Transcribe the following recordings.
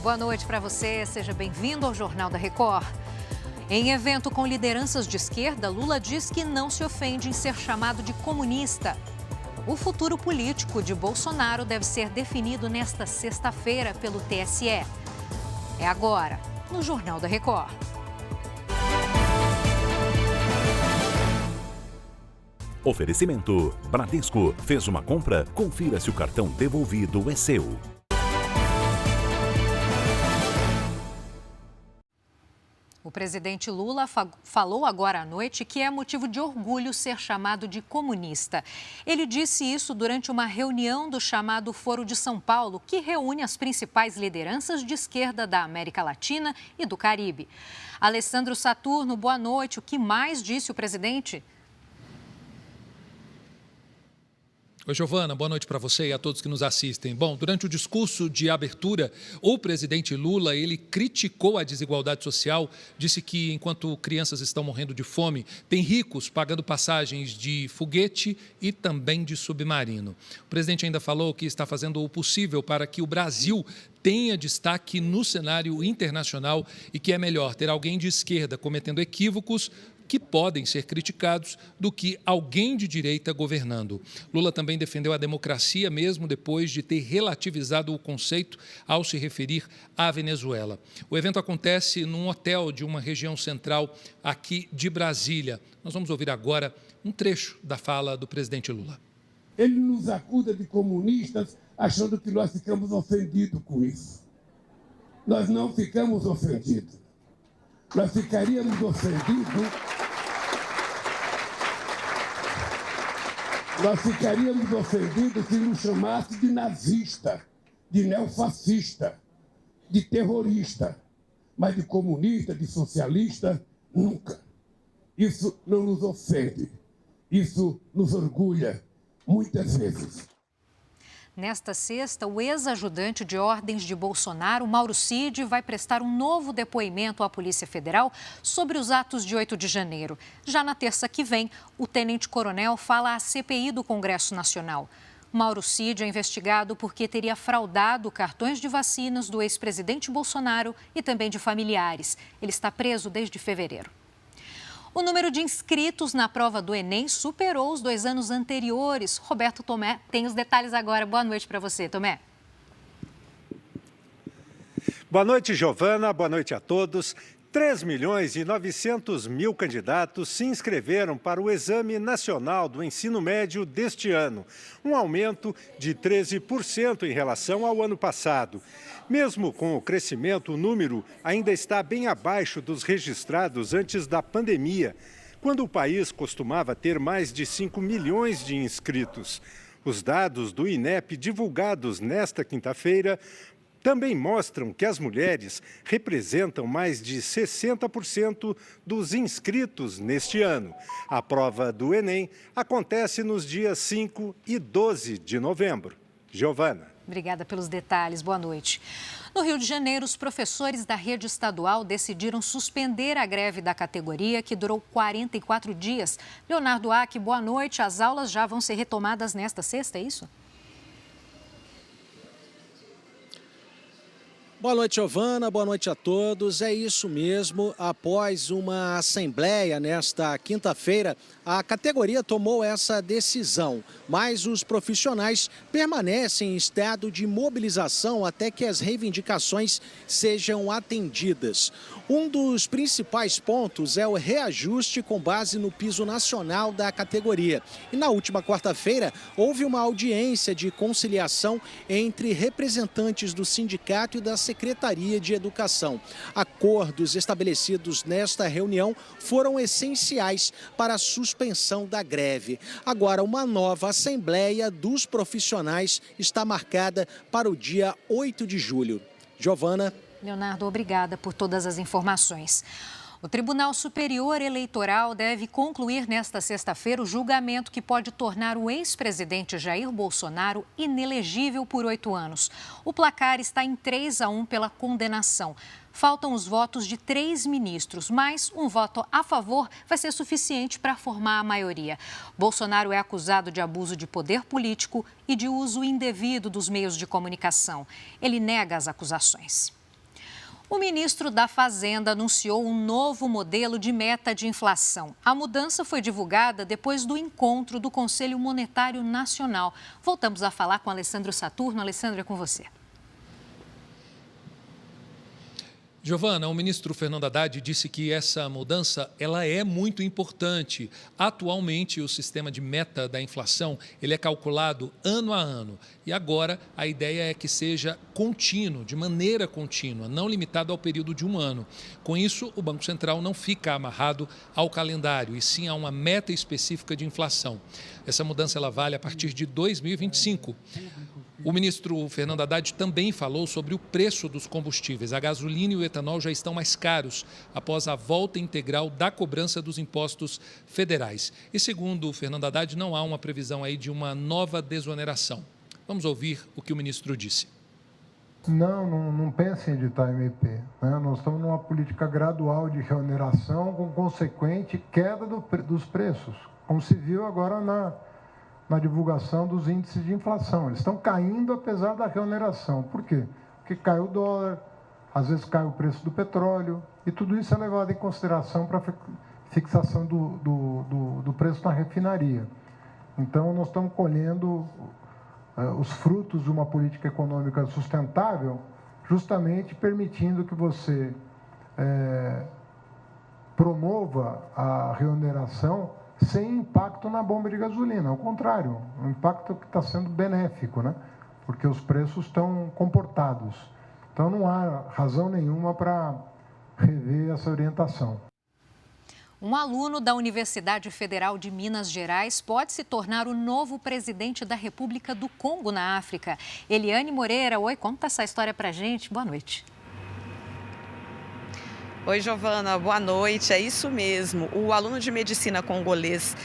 Boa noite para você, seja bem-vindo ao Jornal da Record. Em evento com lideranças de esquerda, Lula diz que não se ofende em ser chamado de comunista. O futuro político de Bolsonaro deve ser definido nesta sexta-feira pelo TSE. É agora, no Jornal da Record. Oferecimento: Bradesco. Fez uma compra? Confira se o cartão devolvido é seu. O presidente Lula falou agora à noite que é motivo de orgulho ser chamado de comunista. Ele disse isso durante uma reunião do chamado Foro de São Paulo, que reúne as principais lideranças de esquerda da América Latina e do Caribe. Alessandro Saturno, boa noite. O que mais disse o presidente? Oi, Giovana, boa noite para você e a todos que nos assistem. Bom, durante o discurso de abertura, o presidente Lula, ele criticou a desigualdade social, disse que enquanto crianças estão morrendo de fome, tem ricos pagando passagens de foguete e também de submarino. O presidente ainda falou que está fazendo o possível para que o Brasil tenha destaque no cenário internacional e que é melhor ter alguém de esquerda cometendo equívocos que podem ser criticados do que alguém de direita governando. Lula também defendeu a democracia mesmo depois de ter relativizado o conceito ao se referir à Venezuela. O evento acontece num hotel de uma região central aqui de Brasília. Nós vamos ouvir agora um trecho da fala do presidente Lula. Ele nos acusa de comunistas achando que nós ficamos ofendidos com isso. Nós não ficamos ofendidos. Nós ficaríamos ofendidos. Nós ficaríamos ofendidos se nos chamasse de nazista, de neofascista, de terrorista, mas de comunista, de socialista, nunca. Isso não nos ofende, isso nos orgulha, muitas vezes. Nesta sexta, o ex-ajudante de ordens de Bolsonaro, Mauro Cid, vai prestar um novo depoimento à Polícia Federal sobre os atos de 8 de janeiro. Já na terça que vem, o tenente-coronel fala à CPI do Congresso Nacional. Mauro Cid é investigado porque teria fraudado cartões de vacinas do ex-presidente Bolsonaro e também de familiares. Ele está preso desde fevereiro. O número de inscritos na prova do Enem superou os 2 anos anteriores. Roberto Tomé tem os detalhes agora. Boa noite para você, Tomé. Boa noite, Giovana. Boa noite a todos. 3.900.000 candidatos se inscreveram para o Exame Nacional do Ensino Médio deste ano, um aumento de 13% em relação ao ano passado. Mesmo com o crescimento, o número ainda está bem abaixo dos registrados antes da pandemia, quando o país costumava ter mais de 5 milhões de inscritos. Os dados do INEP divulgados nesta quinta-feira também mostram que as mulheres representam mais de 60% dos inscritos neste ano. A prova do Enem acontece nos dias 5 e 12 de novembro. Giovana. Obrigada pelos detalhes. Boa noite. No Rio de Janeiro, os professores da rede estadual decidiram suspender a greve da categoria, que durou 44 dias. Leonardo Aque, boa noite. As aulas já vão ser retomadas nesta sexta, é isso? Boa noite, Giovana. Boa noite a todos. É isso mesmo. Após uma assembleia nesta quinta-feira, a categoria tomou essa decisão, mas os profissionais permanecem em estado de mobilização até que as reivindicações sejam atendidas. Um dos principais pontos é o reajuste com base no piso nacional da categoria. E na última quarta-feira, houve uma audiência de conciliação entre representantes do sindicato e da Secretaria de Educação. Acordos estabelecidos nesta reunião foram essenciais para a suspensão da greve. Agora, uma nova assembleia dos profissionais está marcada para o dia 8 de julho. Giovana. Leonardo, obrigada por todas as informações. O Tribunal Superior Eleitoral deve concluir nesta sexta-feira o julgamento que pode tornar o ex-presidente Jair Bolsonaro inelegível por 8 anos. O placar está em 3-1 pela condenação. Faltam os votos de 3 ministros, mas um voto a favor vai ser suficiente para formar a maioria. Bolsonaro é acusado de abuso de poder político e de uso indevido dos meios de comunicação. Ele nega as acusações. O ministro da Fazenda anunciou um novo modelo de meta de inflação. A mudança foi divulgada depois do encontro do Conselho Monetário Nacional. Voltamos a falar com Alessandro Saturno. Alessandro, é com você. Giovana, o ministro Fernando Haddad disse que essa mudança ela é muito importante. Atualmente, o sistema de meta da inflação ele é calculado ano a ano. E agora a ideia é que seja contínuo, de maneira contínua, não limitado ao período de um ano. Com isso, o Banco Central não fica amarrado ao calendário, e sim a uma meta específica de inflação. Essa mudança ela vale a partir de 2025. O ministro Fernando Haddad também falou sobre o preço dos combustíveis. A gasolina e o etanol já estão mais caros após a volta integral da cobrança dos impostos federais. E segundo o Fernando Haddad, não há uma previsão aí de uma nova desoneração. Vamos ouvir o que o ministro disse. Não pense em editar MP. Né? Nós estamos numa política gradual de reoneração com consequente queda dos preços, como se viu agora na divulgação dos índices de inflação. Eles estão caindo apesar da reoneração. Por quê? Porque cai o dólar, às vezes cai o preço do petróleo, e tudo isso é levado em consideração para a fixação do preço na refinaria. Então, nós estamos colhendo os frutos de uma política econômica sustentável, justamente permitindo que você promova a reoneração sem impacto na bomba de gasolina. Ao contrário, um impacto que está sendo benéfico, né? Porque os preços estão comportados. Então, não há razão nenhuma para rever essa orientação. Um aluno da Universidade Federal de Minas Gerais pode se tornar o novo presidente da República do Congo, na África. Eliane Moreira, oi, conta essa história pra gente. Boa noite. Oi, Giovana, boa noite. É isso mesmo. O aluno de medicina congolês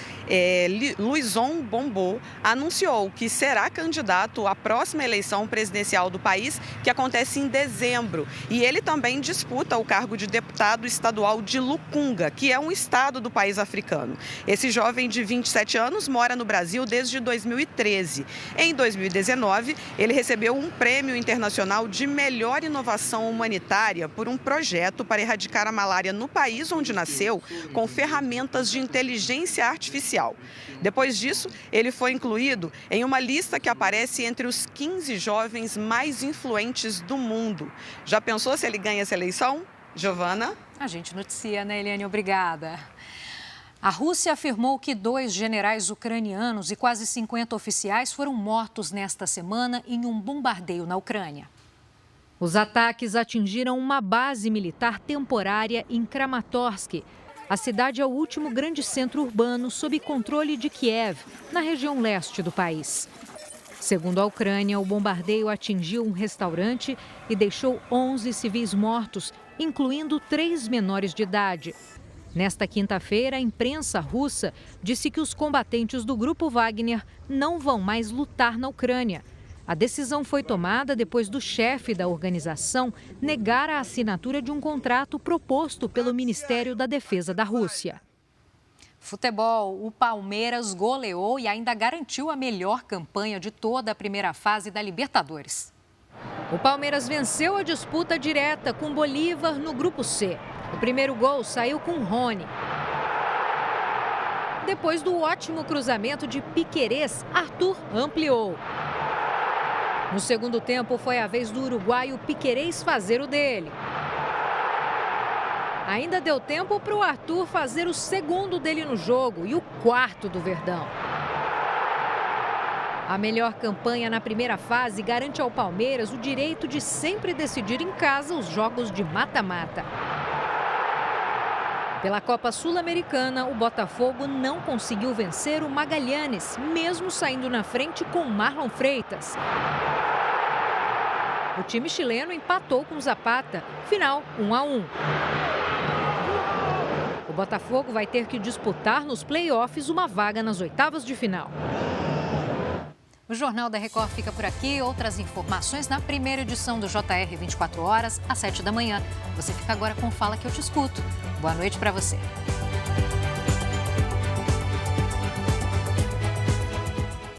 Luizon Bombo anunciou que será candidato à próxima eleição presidencial do país, que acontece em dezembro. E ele também disputa o cargo de deputado estadual de Lukunga, que é um estado do país africano. Esse jovem de 27 anos mora no Brasil desde 2013. Em 2019, ele recebeu um prêmio internacional de melhor inovação humanitária por um projeto para erradicar a malária no país onde nasceu, com ferramentas de inteligência artificial. Depois disso, ele foi incluído em uma lista que aparece entre os 15 jovens mais influentes do mundo. Já pensou se ele ganha essa eleição? Giovana? A gente noticia, né, Eliane? Obrigada. A Rússia afirmou que 2 generais ucranianos e quase 50 oficiais foram mortos nesta semana em um bombardeio na Ucrânia. Os ataques atingiram uma base militar temporária em Kramatorsk. A cidade é o último grande centro urbano sob controle de Kiev, na região leste do país. Segundo a Ucrânia, o bombardeio atingiu um restaurante e deixou 11 civis mortos, incluindo 3 menores de idade. Nesta quinta-feira, a imprensa russa disse que os combatentes do grupo Wagner não vão mais lutar na Ucrânia. A decisão foi tomada depois do chefe da organização negar a assinatura de um contrato proposto pelo Ministério da Defesa da Rússia. Futebol, o Palmeiras goleou e ainda garantiu a melhor campanha de toda a primeira fase da Libertadores. O Palmeiras venceu a disputa direta com Bolívar no Grupo C. O primeiro gol saiu com Rony. Depois do ótimo cruzamento de Piquerez, Arthur ampliou. No segundo tempo, foi a vez do uruguaio Piquerez fazer o dele. Ainda deu tempo para o Arthur fazer o segundo dele no jogo e o quarto do Verdão. A melhor campanha na primeira fase garante ao Palmeiras o direito de sempre decidir em casa os jogos de mata-mata. Pela Copa Sul-Americana, o Botafogo não conseguiu vencer o Magallanes, mesmo saindo na frente com Marlon Freitas. O time chileno empatou com o Zapata, final 1-1. O Botafogo vai ter que disputar nos playoffs uma vaga nas oitavas de final. O Jornal da Record fica por aqui. Outras informações na primeira edição do JR 24 horas, às 7 da manhã. Você fica agora com Fala Que Eu Te Escuto. Boa noite para você.